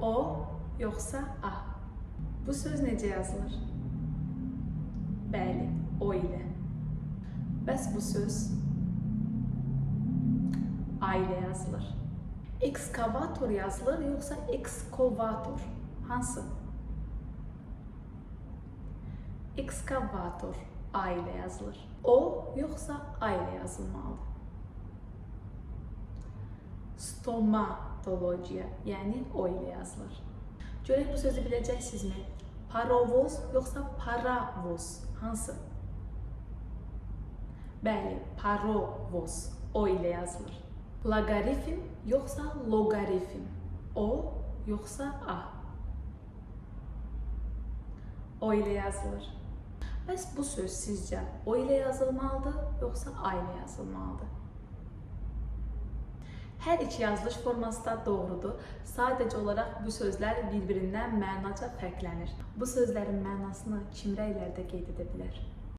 O yoxsa A? Bu söz necə yazılır? Bəli, O ilə. Bəs bu söz A ilə yazılır. Ekskavator yazılır yoxsa ekskavator? Hansı? Ekskavator A ilə yazılır. O yoxsa A ilə yazılmalıdır? Stomatologiya, yəni O ilə yazılır. Görək bu sözü biləcəksinizmi? Parovoz yoxsa paravoz? Hansı? Bəli, parovoz O ilə yazılır. Loqaritm yoxsa loqaritm? O yoxsa A? O ilə yazılır. Bəs bu söz sizcə O ilə yazılmalıdır yoxsa A ilə yazılmalıdır? Hər iki yazılış forması da doğrudur. Sadəcə olaraq bu sözlər bir-birindən mənaca fərqlənir. Bu sözlərin mənasını kim rəylərdə qeyd edə bilər?